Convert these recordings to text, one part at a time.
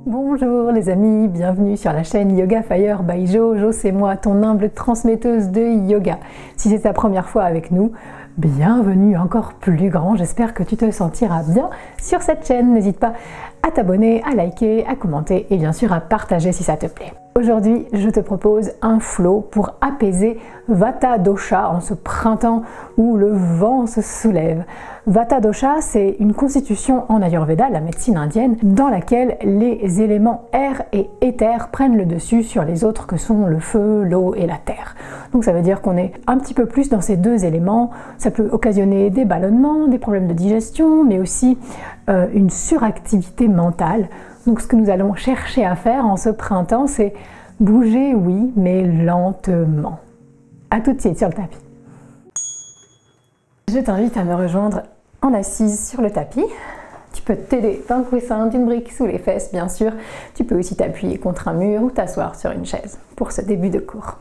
Bonjour les amis, bienvenue sur la chaîne Yoga Fire by Jo. Jo, c'est moi, ton humble transmetteuse de yoga. Si c'est ta première fois avec nous, bienvenue encore plus grand. J'espère que tu te sentiras bien sur cette chaîne. N'hésite pas à t'abonner, à liker, à commenter et bien sûr à partager si ça te plaît. Aujourd'hui, je te propose un flow pour apaiser Vata Dosha en ce printemps où le vent se soulève. Vata Dosha, c'est une constitution en Ayurveda, la médecine indienne, dans laquelle les éléments air et éther prennent le dessus sur les autres que sont le feu, l'eau et la terre. Donc ça veut dire qu'on est un petit peu plus dans ces deux éléments. Ça peut occasionner des ballonnements, des problèmes de digestion, mais aussi une suractivité mentale. Donc ce que nous allons chercher à faire en ce printemps, c'est bouger, oui, mais lentement. À tout de suite sur le tapis. Je t'invite à me rejoindre en assise sur le tapis. Tu peux t'aider d'un coussin, d'une brique sous les fesses, bien sûr. Tu peux aussi t'appuyer contre un mur ou t'asseoir sur une chaise pour ce début de cours.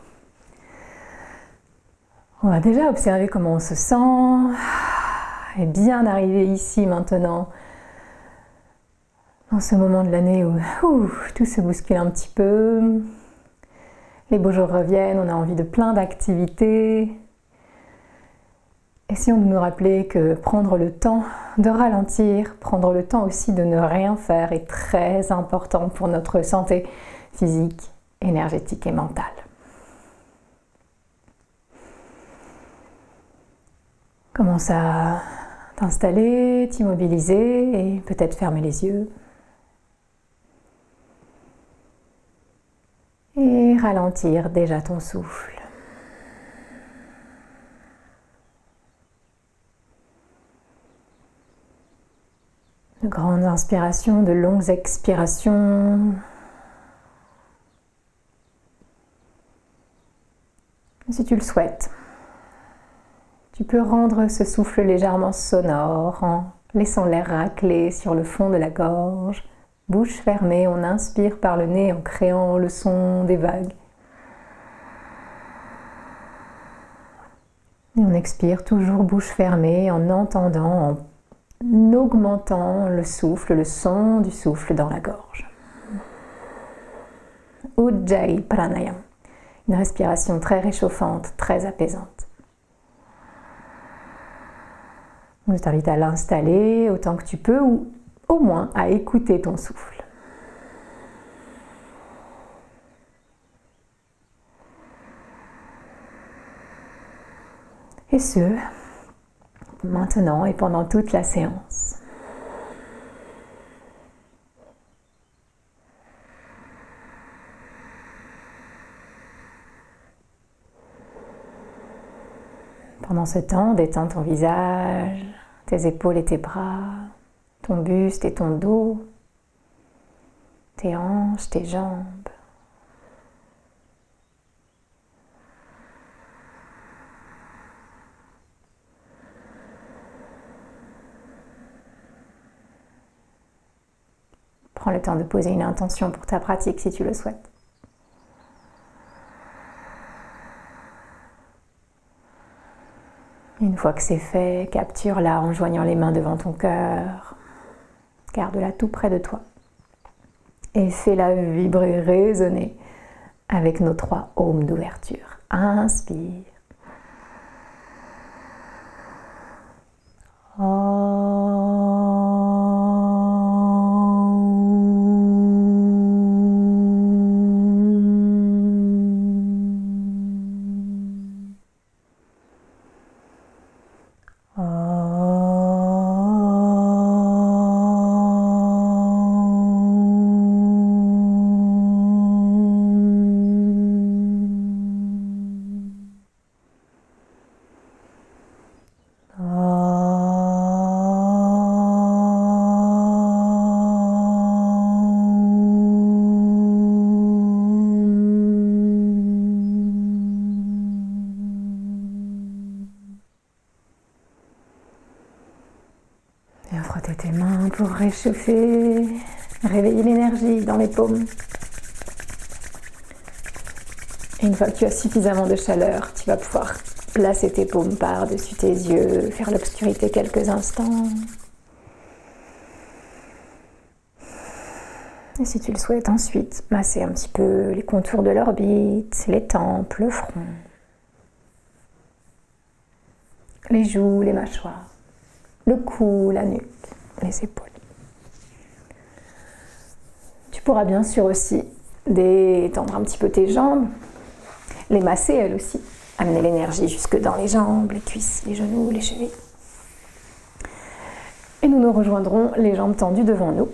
On va déjà observer comment on se sent et bien arriver ici maintenant. Dans ce moment de l'année où tout se bouscule un petit peu, les beaux jours reviennent, on a envie de plein d'activités. Essayons de nous rappeler que prendre le temps de ralentir, prendre le temps aussi de ne rien faire est très important pour notre santé physique, énergétique et mentale. Commence à t'installer, t'immobiliser et peut-être fermer les yeux. Et ralentir déjà ton souffle. De grandes inspirations, de longues expirations. Si tu le souhaites, tu peux rendre ce souffle légèrement sonore en laissant l'air racler sur le fond de la gorge. Bouche fermée, on inspire par le nez en créant le son des vagues. Et on expire toujours bouche fermée en entendant, en augmentant le souffle, le son du souffle dans la gorge. Ujjayi Pranayama, une respiration très réchauffante, très apaisante. Je t'invite à l'installer autant que tu peux ou au moins à écouter ton souffle. Et ce, maintenant et pendant toute la séance. Pendant ce temps, détends ton visage, tes épaules et tes bras, ton buste et ton dos, tes hanches, tes jambes. Prends le temps de poser une intention pour ta pratique si tu le souhaites. Une fois que c'est fait, capture-la en joignant les mains devant ton cœur. Garde-la tout près de toi. Et fais-la vibrer, résonner avec nos 3 ohms d'ouverture. Inspire. Viens frotter tes mains pour réchauffer, réveiller l'énergie dans les paumes. Et une fois que tu as suffisamment de chaleur, tu vas pouvoir placer tes paumes par-dessus tes yeux, faire l'obscurité quelques instants. Et si tu le souhaites ensuite, masser un petit peu les contours de l'orbite, les tempes, le front, les joues, les mâchoires, le cou, la nuque, les épaules. Tu pourras bien sûr aussi détendre un petit peu tes jambes, les masser elles aussi, amener l'énergie jusque dans les jambes, les cuisses, les genoux, les chevilles. Et nous nous rejoindrons les jambes tendues devant nous.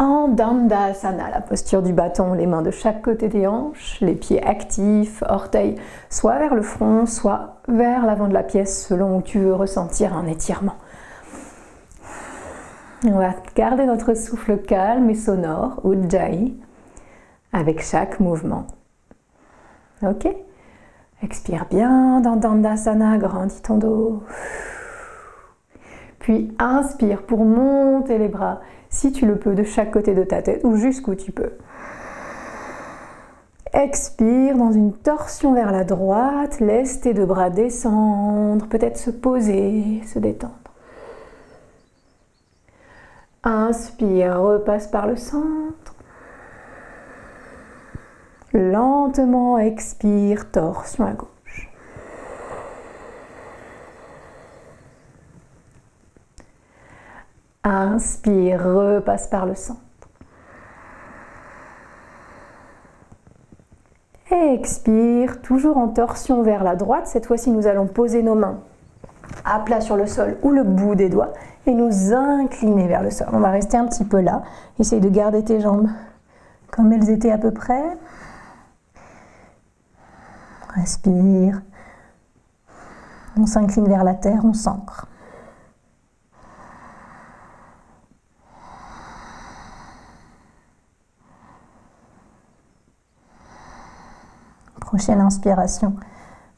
En Dandasana, la posture du bâton, les mains de chaque côté des hanches, les pieds actifs, orteils soit vers le front, soit vers l'avant de la pièce selon où tu veux ressentir un étirement. On va garder notre souffle calme et sonore, Ujjayi, avec chaque mouvement. Ok? Expire bien dans Dandasana, grandis ton dos. Puis inspire pour monter les bras, si tu le peux, de chaque côté de ta tête ou jusqu'où tu peux. Expire dans une torsion vers la droite, laisse tes deux bras descendre, peut-être se poser, se détendre. Inspire, repasse par le centre. Lentement expire, torsion à gauche. Inspire, repasse par le centre. Expire, toujours en torsion vers la droite. Cette fois-ci, nous allons poser nos mains à plat sur le sol ou le bout des doigts et nous incliner vers le sol. On va rester un petit peu là. Essaye de garder tes jambes comme elles étaient à peu près. Respire. On s'incline vers la terre, on s'ancre. Prochaine inspiration,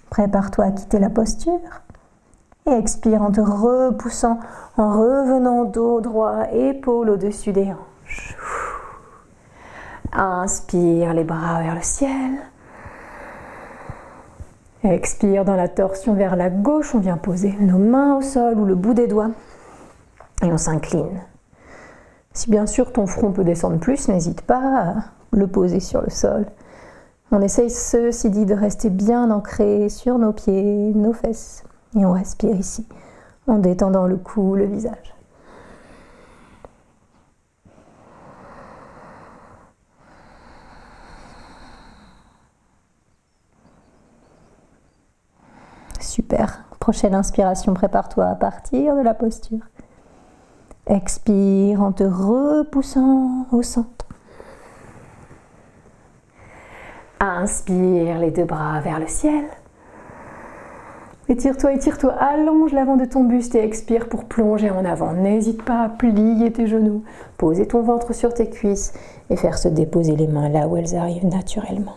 prépare-toi à quitter la posture et expire en te repoussant, en revenant dos droit, épaule au-dessus des hanches. Inspire les bras vers le ciel. Expire dans la torsion vers la gauche, on vient poser nos mains au sol ou le bout des doigts et on s'incline. Si bien sûr ton front peut descendre plus, n'hésite pas à le poser sur le sol. On essaye ceci dit de rester bien ancré sur nos pieds, nos fesses. Et on respire ici, en détendant le cou, le visage. Super. Prochaine inspiration, prépare-toi à partir de la posture. Expire en te repoussant au centre. Inspire les deux bras vers le ciel. Étire-toi, allonge l'avant de ton buste et expire pour plonger en avant. N'hésite pas à plier tes genoux, poser ton ventre sur tes cuisses et faire se déposer les mains là où elles arrivent naturellement.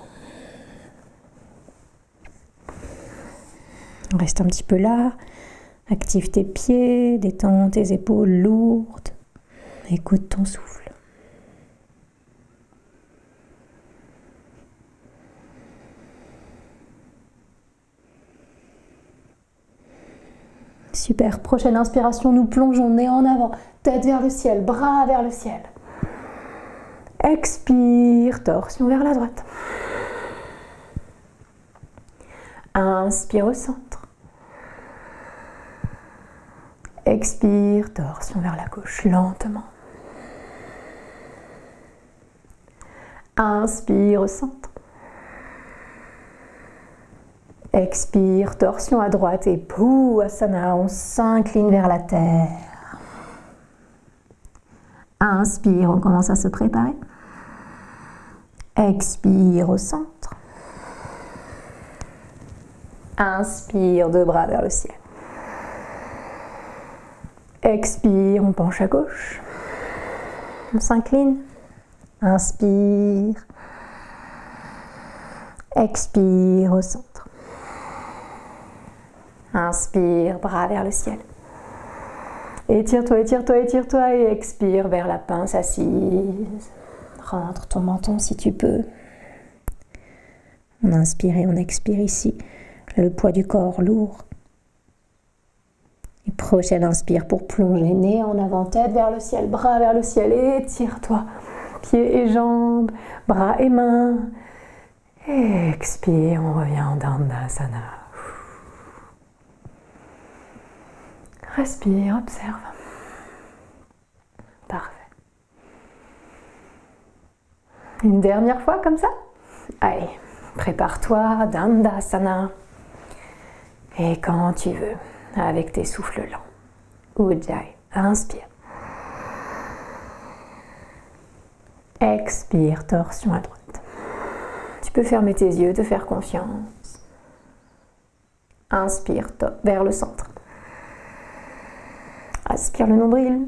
Reste un petit peu là, active tes pieds, détends tes épaules lourdes, écoute ton souffle. Super, prochaine inspiration, nous plongeons nez en avant, tête vers le ciel, bras vers le ciel. Expire, torsion vers la droite. Inspire au centre. Expire, torsion vers la gauche, lentement. Inspire au centre. Expire, torsion à droite et Purusasana, on s'incline vers la terre. Inspire, on commence à se préparer. Expire au centre. Inspire, deux bras vers le ciel. Expire, on penche à gauche. On s'incline. Inspire. Expire au centre. Inspire, bras vers le ciel. Étire-toi et expire vers la pince assise. Rentre ton menton si tu peux. On inspire et on expire ici. Le poids du corps lourd. Et prochaine inspire pour plonger, nez en avant, tête vers le ciel, bras vers le ciel, étire-toi. Pieds et jambes, bras et mains. Expire, on revient en Dandasana. Respire, observe. Parfait. Une dernière fois comme ça. Allez, prépare-toi, Dandasana. Et quand tu veux, avec tes souffles lents. Ujjayi, inspire. Expire, torsion à droite. Tu peux fermer tes yeux, te faire confiance. Inspire, vers le centre. Aspire le nombril.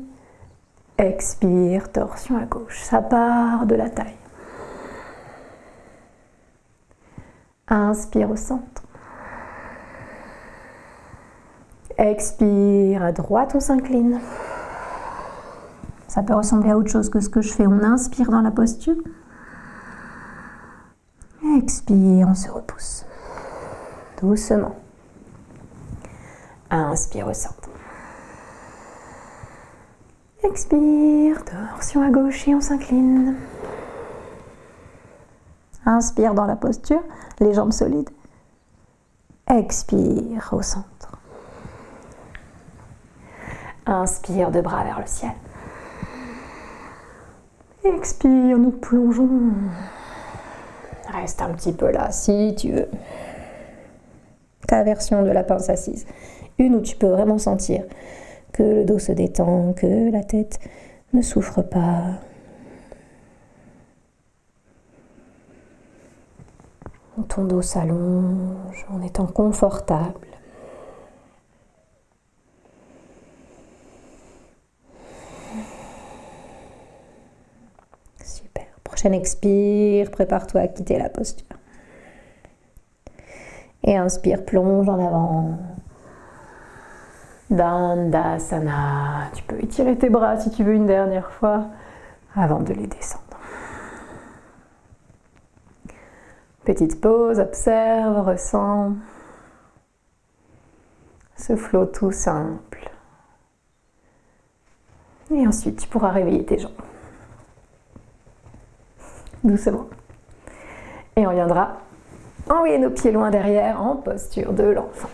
Expire, torsion à gauche. Ça part de la taille. Inspire au centre. Expire, à droite, on s'incline. Ça peut ressembler à autre chose que ce que je fais. On inspire dans la posture. Expire, on se repousse. Doucement. Inspire au centre. Expire, torsion à gauche et on s'incline. Inspire dans la posture, les jambes solides. Expire au centre. Inspire, deux bras vers le ciel. Expire, nous plongeons. Reste un petit peu là si tu veux. Ta version de la pince assise. Une où tu peux vraiment sentir que le dos se détend, que la tête ne souffre pas. Ton dos s'allonge en étant confortable. Super. Prochaine expire, prépare-toi à quitter la posture. Et inspire, plonge en avant. Dandasana. Tu peux étirer tes bras si tu veux une dernière fois avant de les descendre. Petite pause, observe, ressens. Ce flot tout simple. Et ensuite, tu pourras réveiller tes jambes. Doucement. Et on viendra envoyer nos pieds loin derrière en posture de l'enfant.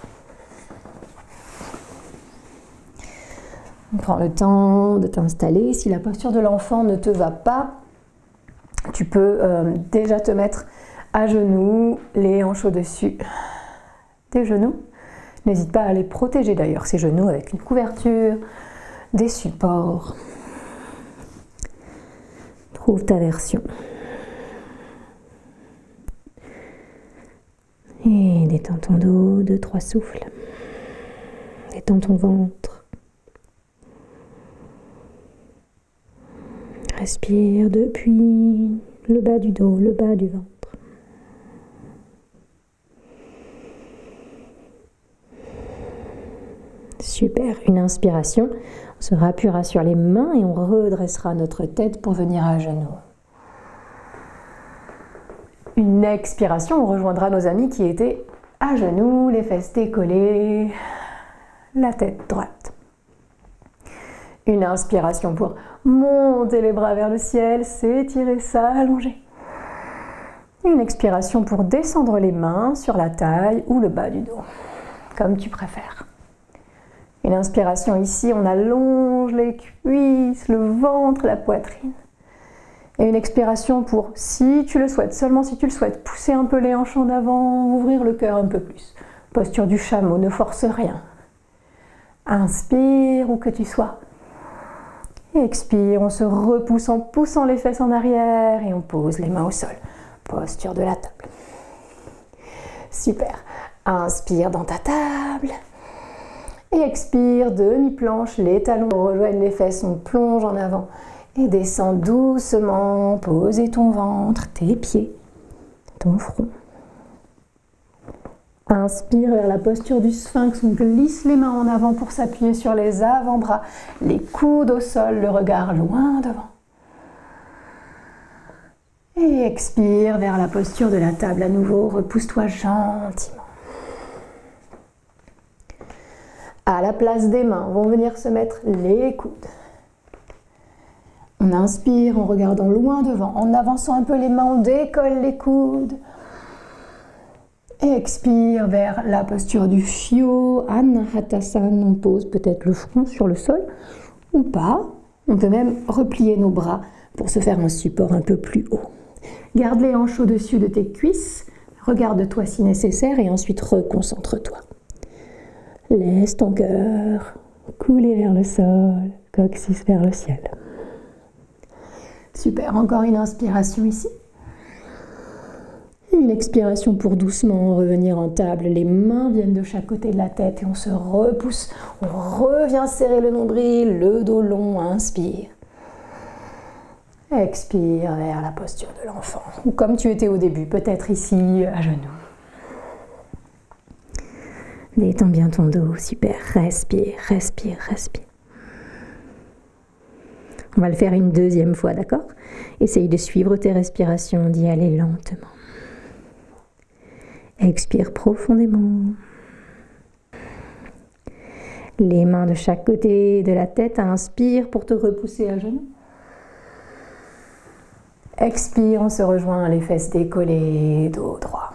Prends le temps de t'installer. Si la posture de l'enfant ne te va pas, tu peux déjà te mettre à genoux, les hanches au-dessus des genoux. N'hésite pas à les protéger d'ailleurs, ces genoux, avec une couverture, des supports. Trouve ta version. Et détends ton dos, 2-3 souffles. Détends ton ventre. Respire depuis le bas du dos, le bas du ventre. Super, une inspiration. On se rappuiera sur les mains et on redressera notre tête pour venir à genoux. Une expiration, on rejoindra nos amis qui étaient à genoux, les fesses décollées, la tête droite. Une inspiration pour monter les bras vers le ciel, s'étirer, s'allonger. Une expiration pour descendre les mains sur la taille ou le bas du dos, comme tu préfères. Une inspiration ici, on allonge les cuisses, le ventre, la poitrine. Et une expiration pour, si tu le souhaites, seulement si tu le souhaites, pousser un peu les hanches en avant, ouvrir le cœur un peu plus. Posture du chameau, ne force rien. Inspire où que tu sois. Et expire, on se repousse en poussant les fesses en arrière et on pose les mains au sol. Posture de la table. Super. Inspire dans ta table. Et expire, demi-planche, les talons rejoignent les fesses, on plonge en avant. Et descend doucement, posez ton ventre, tes pieds, ton front. Inspire vers la posture du sphinx, on glisse les mains en avant pour s'appuyer sur les avant-bras, les coudes au sol, le regard loin devant. Et expire vers la posture de la table à nouveau, repousse-toi gentiment. À la place des mains vont venir se mettre les coudes. On inspire en regardant loin devant, en avançant un peu les mains, on décolle les coudes. Expire vers la posture du Shyo, Anahatasana, on pose peut-être le front sur le sol ou pas. On peut même replier nos bras pour se faire un support un peu plus haut. Garde les hanches au-dessus de tes cuisses, regarde-toi si nécessaire et ensuite reconcentre-toi. Laisse ton cœur couler vers le sol, coccyx vers le ciel. Super, encore une inspiration ici. Une expiration pour doucement revenir en table. Les mains viennent de chaque côté de la tête et on se repousse. On revient serrer le nombril, le dos long, inspire. Expire vers la posture de l'enfant. Ou comme tu étais au début, peut-être ici, à genoux. Détends bien ton dos, super. Respire, respire, respire. On va le faire une deuxième fois, d'accord? Essaye de suivre tes respirations, d'y aller lentement. Expire profondément. Les mains de chaque côté de la tête, inspire pour te repousser à genoux. Expire, on se rejoint, les fesses décollées, dos droit.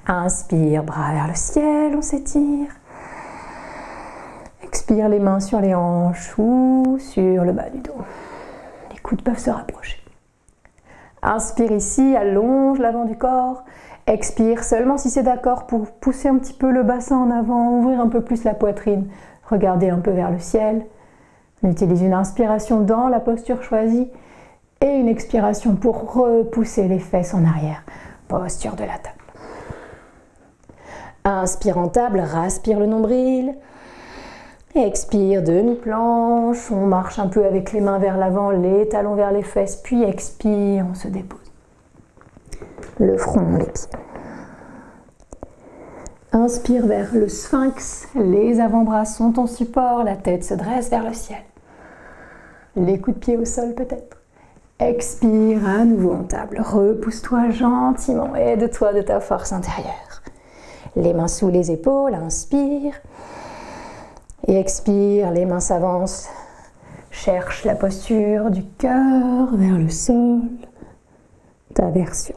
Inspire, bras vers le ciel, on s'étire. Expire, les mains sur les hanches ou sur le bas du dos. Les coudes peuvent se rapprocher. Inspire ici, allonge l'avant du corps. Expire seulement si c'est d'accord pour pousser un petit peu le bassin en avant, ouvrir un peu plus la poitrine. Regardez un peu vers le ciel. On utilise une inspiration dans la posture choisie et une expiration pour repousser les fesses en arrière. Posture de la table. Inspire en table, raspire le nombril. Expire, demi-planche, on marche un peu avec les mains vers l'avant, les talons vers les fesses, puis expire, on se dépose. Le front, les pieds. Inspire vers le sphinx, les avant-bras sont en support, la tête se dresse vers le ciel. Les coups de pied au sol peut-être. Expire à nouveau en table, repousse-toi gentiment, aide-toi de ta force intérieure. Les mains sous les épaules, inspire. Et expire, les mains s'avancent. Cherche la posture du cœur vers le sol. Ta version.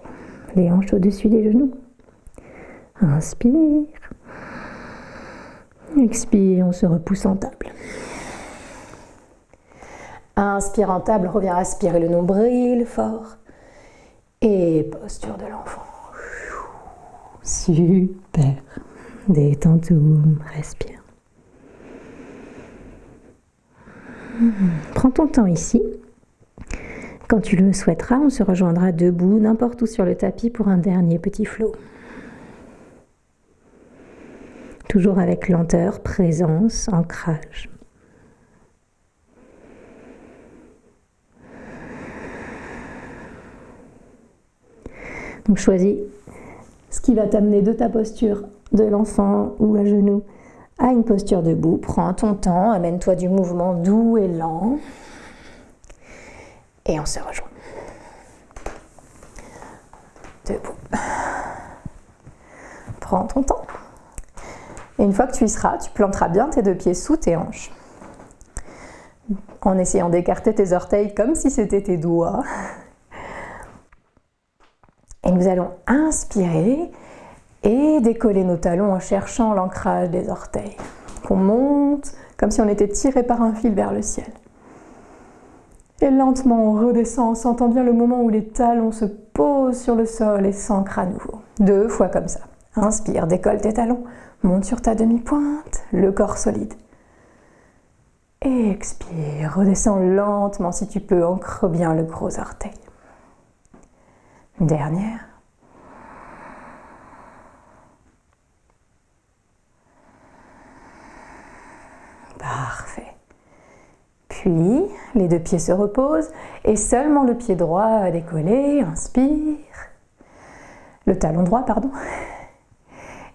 Les hanches au-dessus des genoux. Inspire. Expire, on se repousse en table. Inspire en table, reviens aspirer le nombril fort. Et posture de l'enfant. Super. Détends tout, respire. Prends ton temps ici. Quand tu le souhaiteras, on se rejoindra debout, n'importe où sur le tapis pour un dernier petit flow. Toujours avec lenteur, présence, ancrage. Donc choisis ce qui va t'amener de ta posture de l'enfant ou à genoux à une posture debout. Prends ton temps, amène-toi du mouvement doux et lent. Et on se rejoint. Debout. Prends ton temps. Et une fois que tu y seras, tu planteras bien tes deux pieds sous tes hanches. En essayant d'écarter tes orteils comme si c'était tes doigts. Et nous allons inspirer et décoller nos talons en cherchant l'ancrage des orteils. Qu'on monte comme si on était tiré par un fil vers le ciel. Et lentement on redescend en sentant bien le moment où les talons se posent sur le sol et s'ancrent à nouveau. 2 fois comme ça. Inspire, décolle tes talons, monte sur ta demi-pointe, le corps solide. Et expire, redescends lentement si tu peux, ancre bien le gros orteil. Dernière. Parfait. Puis, les deux pieds se reposent et seulement le pied droit va décoller. Inspire. Le talon droit, pardon.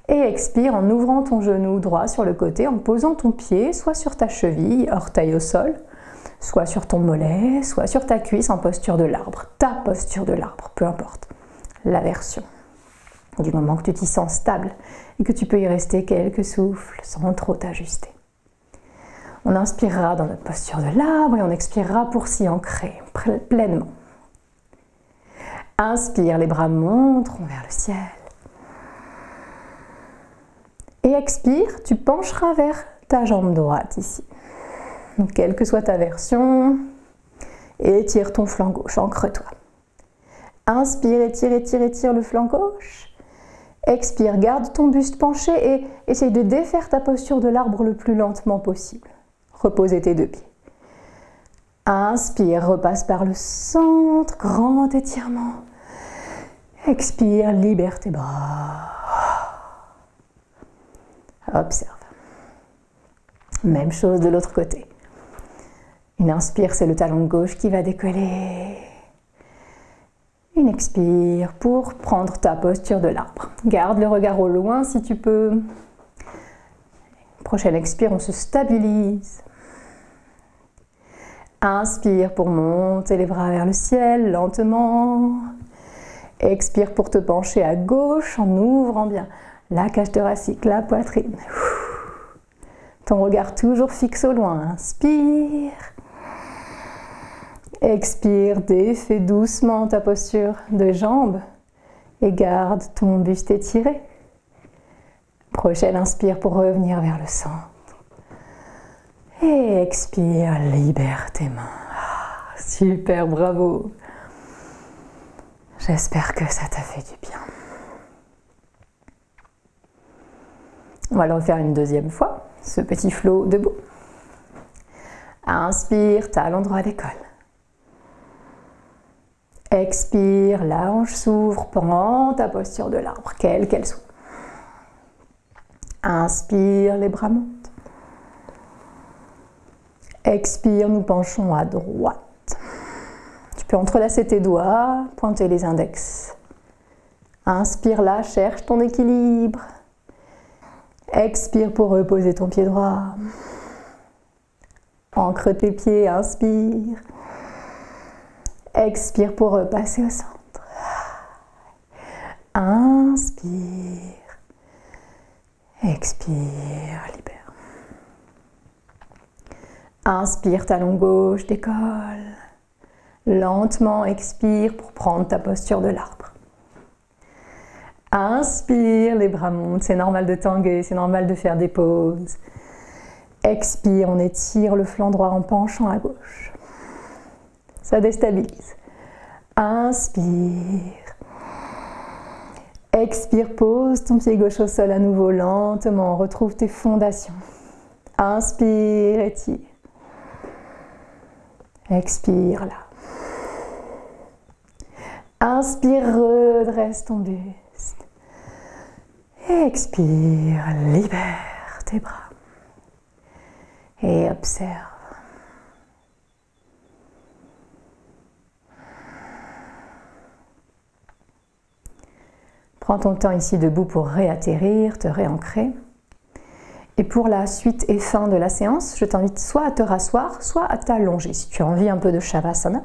Et expire en ouvrant ton genou droit sur le côté, en posant ton pied soit sur ta cheville, orteil au sol, soit sur ton mollet, soit sur ta cuisse en posture de l'arbre. Ta posture de l'arbre, peu importe la version. Du moment que tu t'y sens stable et que tu peux y rester quelques souffles sans trop t'ajuster. On inspirera dans notre posture de l'arbre et on expirera pour s'y ancrer pleinement. Inspire, les bras monteront vers le ciel. Et expire, tu pencheras vers ta jambe droite ici. Donc, quelle que soit ta version, étire ton flanc gauche, ancre-toi. Inspire, étire le flanc gauche. Expire, garde ton buste penché et essaye de défaire ta posture de l'arbre le plus lentement possible. Reposez tes deux pieds. Inspire, repasse par le centre, grand étirement. Expire, libère tes bras. Observe. Même chose de l'autre côté. Une inspire, c'est le talon gauche qui va décoller. Une expire pour prendre ta posture de l'arbre. Garde le regard au loin si tu peux. Prochaine expire, on se stabilise. Inspire pour monter les bras vers le ciel lentement. Expire pour te pencher à gauche en ouvrant bien la cage thoracique, la poitrine. Ton regard toujours fixe au loin. Inspire. Expire, défais doucement ta posture de jambes et garde ton buste étiré. Prochaine inspire pour revenir vers le centre. Et expire, libère tes mains. Ah, super, bravo. J'espère que ça t'a fait du bien. On va le refaire une deuxième fois, ce petit flow debout. Inspire, talon droit décolle. Expire, la hanche s'ouvre, prends ta posture de l'arbre, quelle qu'elle soit. Inspire, les bras montent. Expire, nous penchons à droite. Tu peux entrelacer tes doigts, pointer les index. Inspire là, cherche ton équilibre. Expire pour reposer ton pied droit. Ancre tes pieds, inspire. Expire pour repasser au centre. Inspire. Expire, libère. Inspire, talon gauche, décolle. Lentement, expire pour prendre ta posture de l'arbre. Inspire, les bras montent. C'est normal de tanguer, c'est normal de faire des pauses. Expire, on étire le flanc droit en penchant à gauche. Ça déstabilise. Inspire. Expire, pose ton pied gauche au sol à nouveau lentement. Retrouve tes fondations. Inspire, étire. Expire là. Inspire, redresse ton buste. Expire, libère tes bras. Et observe. Prends ton temps ici debout pour réatterrir, te réancrer. Et pour la suite et fin de la séance, je t'invite soit à te rasseoir, soit à t'allonger si tu as envie un peu de Shavasana.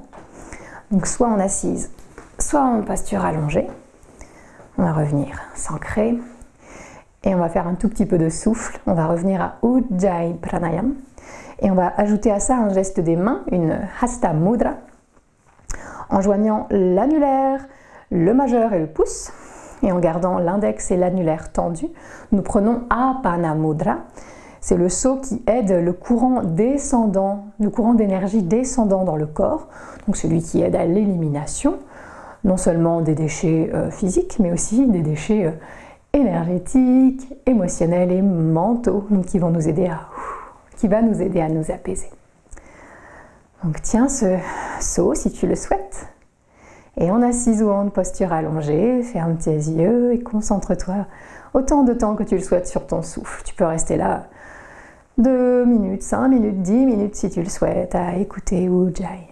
Donc soit en assise, soit en posture allongée. On va revenir s'ancrer et on va faire un tout petit peu de souffle. On va revenir à Ujjayi Pranayama et on va ajouter à ça un geste des mains, une Hasta Mudra, en joignant l'annulaire, le majeur et le pouce. Et en gardant l'index et l'annulaire tendus, nous prenons Apana Mudra. C'est le saut qui aide le courant descendant, le courant d'énergie descendant dans le corps, donc celui qui aide à l'élimination, non seulement des déchets physiques, mais aussi des déchets énergétiques, émotionnels et mentaux, donc qui va nous aider à nous apaiser. Donc tiens ce saut si tu le souhaites. Et en assise ou en posture allongée, ferme tes yeux et concentre-toi autant de temps que tu le souhaites sur ton souffle. Tu peux rester là 2 minutes, 5 minutes, 10 minutes si tu le souhaites à écouter Ujjayi.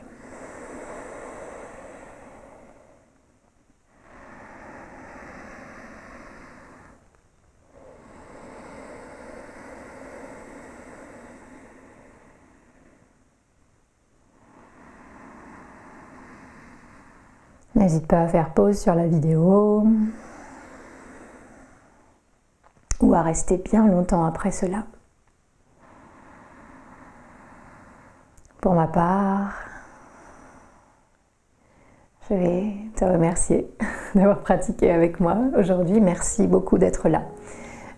N'hésite pas à faire pause sur la vidéo. va rester bien longtemps après cela. Pour ma part, je vais te remercier d'avoir pratiqué avec moi aujourd'hui. Merci beaucoup d'être là.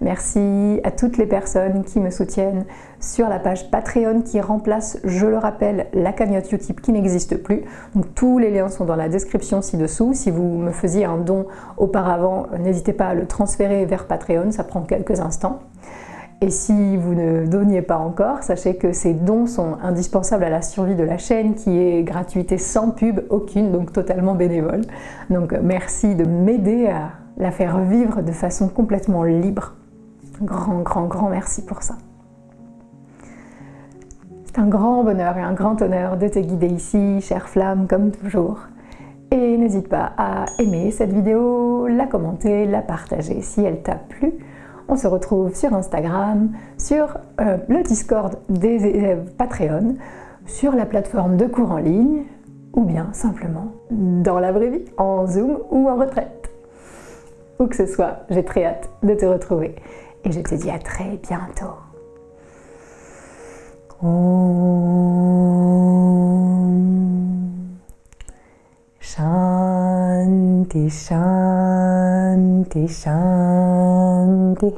Merci à toutes les personnes qui me soutiennent sur la page Patreon qui remplace, je le rappelle, la cagnotte Utip qui n'existe plus. Donc tous les liens sont dans la description ci-dessous. Si vous me faisiez un don auparavant, n'hésitez pas à le transférer vers Patreon, ça prend quelques instants. Et si vous ne donniez pas encore, sachez que ces dons sont indispensables à la survie de la chaîne qui est gratuite et sans pub aucune, donc totalement bénévole. Donc merci de m'aider à la faire vivre de façon complètement libre. Grand merci pour ça. C'est un grand bonheur et un grand honneur de te guider ici, chère flamme, comme toujours. Et n'hésite pas à aimer cette vidéo, la commenter, la partager si elle t'a plu. On se retrouve sur Instagram, sur le Discord des élèves Patreon, sur la plateforme de cours en ligne, ou bien simplement dans la vraie vie, en Zoom ou en retraite. Où que ce soit, j'ai très hâte de te retrouver. Et je te dis à très bientôt. Om Shanti Shanti Shanti